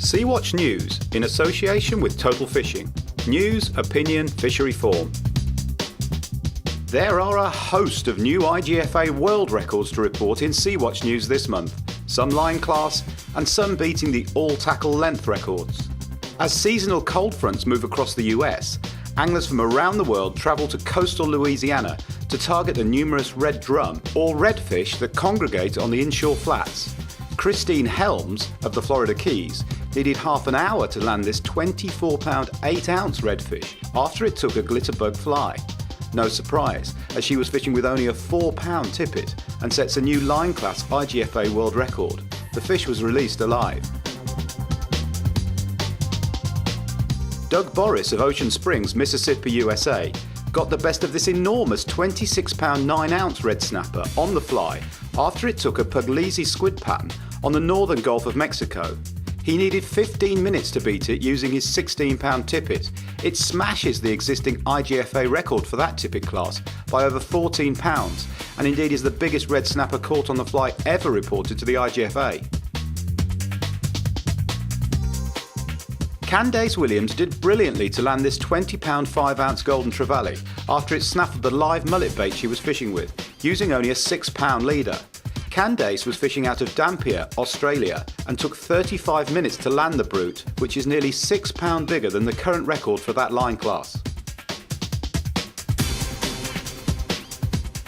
Sea-Watch News in association with Total Fishing. News, opinion, fishery form. There are a host of new IGFA world records to report in Sea-Watch News this month, some line class and some beating the all-tackle length records. As seasonal cold fronts move across the US, anglers from around the world travel to coastal Louisiana to target the numerous red drum or redfish that congregate on the inshore flats. Christine Helms of the Florida Keys needed half an hour to land this 24-pound 8-ounce redfish after it took a glitterbug fly. No surprise, as she was fishing with only a 4-pound tippet and sets a new line class IGFA world record. The fish was released alive. Doug Boris of Ocean Springs, Mississippi, USA got the best of this enormous 26-pound 9-ounce red snapper on the fly after it took a Puglisi squid pattern on the northern Gulf of Mexico. He needed 15 minutes to beat it using his 16-pound tippet. It smashes the existing IGFA record for that tippet class by over 14 pounds, and indeed is the biggest red snapper caught on the fly ever reported to the IGFA. Candace Williams did brilliantly to land this 20-pound 5-ounce golden trevally after it snaffled the live mullet bait she was fishing with, using only a 6-pound leader. Candace was fishing out of Dampier, Australia, and took 35 minutes to land the brute, which is nearly 6 pounds bigger than the current record for that line class.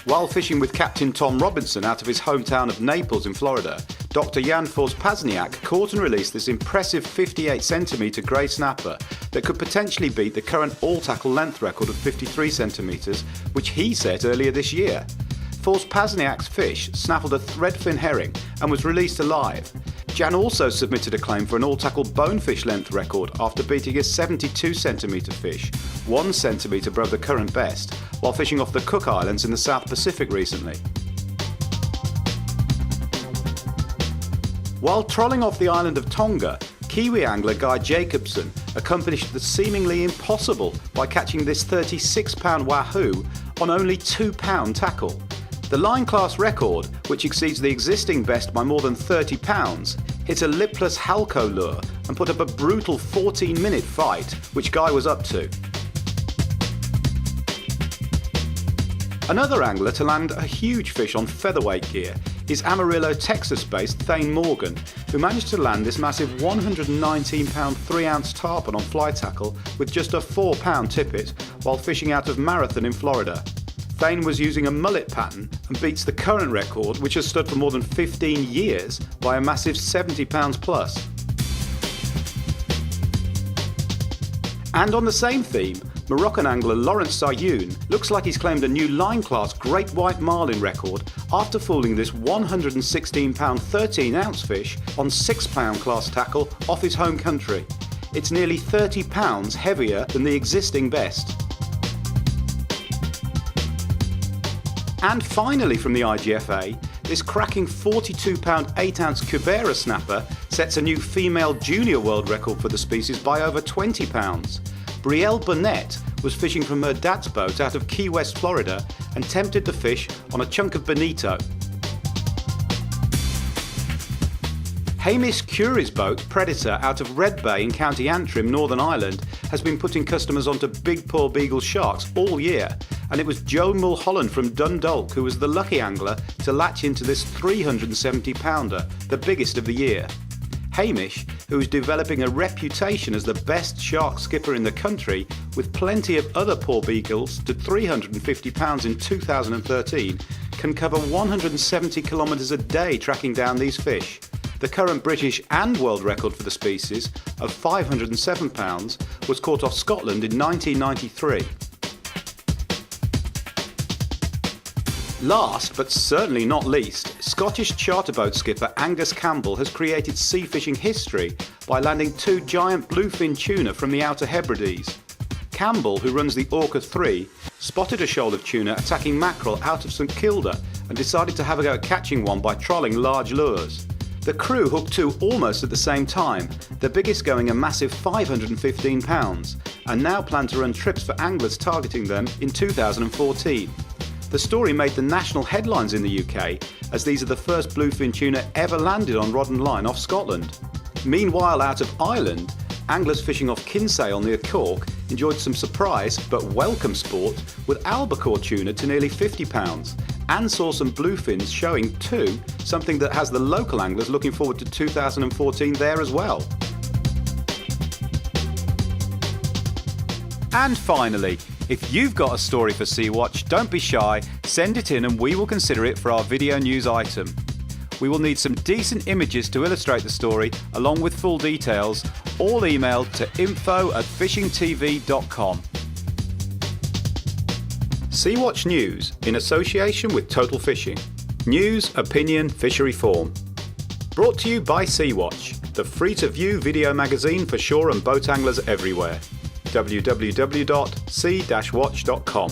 While fishing with Captain Tom Robinson out of his hometown of Naples in Florida, Dr. Jan Forspazniak caught and released this impressive 58cm grey snapper that could potentially beat the current all-tackle length record of 53cm, which he set earlier this year. Forspazniak's fish snaffled a threadfin herring and was released alive. Jan also submitted a claim for an all-tackle bonefish length record after beating a 72cm fish, 1 centimetre above the current best, while fishing off the Cook Islands in the South Pacific recently. While trolling off the island of Tonga, Kiwi angler Guy Jacobson accomplished the seemingly impossible by catching this 36-pound wahoo on only 2-pound tackle. The line class record, which exceeds the existing best by more than 30 pounds, hit a lipless Halco lure and put up a brutal 14-minute fight, which Guy was up to. Another angler to land a huge fish on featherweight gear is Amarillo, Texas-based Thane Morgan, who managed to land this massive 119-pound 3-ounce tarpon on fly tackle with just a 4-pound tippet while fishing out of Marathon in Florida. Thane was using a mullet pattern and beats the current record, which has stood for more than 15 years, by a massive 70 pounds plus. And on the same theme, Moroccan angler Lawrence Sayoun looks like he's claimed a new line class great white marlin record after fooling this 116-pound 13-ounce fish on 6-pound class tackle off his home country. It's nearly 30 pounds heavier than the existing best. And finally from the IGFA, this cracking 42-pound 8-ounce Cubera snapper sets a new female junior world record for the species by over 20 pounds. Brielle Burnett was fishing from her dad's boat out of Key West, Florida, and tempted the fish on a chunk of bonito. Hamish Curie's boat, Predator, out of Red Bay in County Antrim, Northern Ireland, has been putting customers onto big Paul Beagle sharks all year, and it was Joe Mulholland from Dundalk who was the lucky angler to latch into this 370-pounder, the biggest of the year. Hamish, who is developing a reputation as the best shark skipper in the country, with plenty of other Paul Beagles to 350 pounds in 2013, can cover 170 kilometres a day tracking down these fish. The current British and world record for the species, of 507 pounds, was caught off Scotland in 1993. Last, but certainly not least, Scottish charter boat skipper Angus Campbell has created sea fishing history by landing 2 giant bluefin tuna from the Outer Hebrides. Campbell, who runs the Orca 3, spotted a shoal of tuna attacking mackerel out of St Kilda and decided to have a go at catching one by trolling large lures. The crew hooked 2 almost at the same time, the biggest going a massive 515 pounds, and now plan to run trips for anglers targeting them in 2014. The story made the national headlines in the UK, as these are the first bluefin tuna ever landed on rod and line off Scotland. Meanwhile, out of Ireland, anglers fishing off Kinsale near Cork enjoyed some surprise but welcome sport with albacore tuna to nearly £50 and saw some bluefins showing too, something that has the local anglers looking forward to 2014 there as well. And finally, if you've got a story for Sea-Watch, don't be shy, send it in and we will consider it for our video news item. We will need some decent images to illustrate the story along with full details, all emailed to info@fishingtv.com. Sea-Watch News in association with Total Fishing. News, opinion, fishery form. Brought to you by Sea-Watch, the free-to-view video magazine for shore and boat anglers everywhere. www.sea-watch.com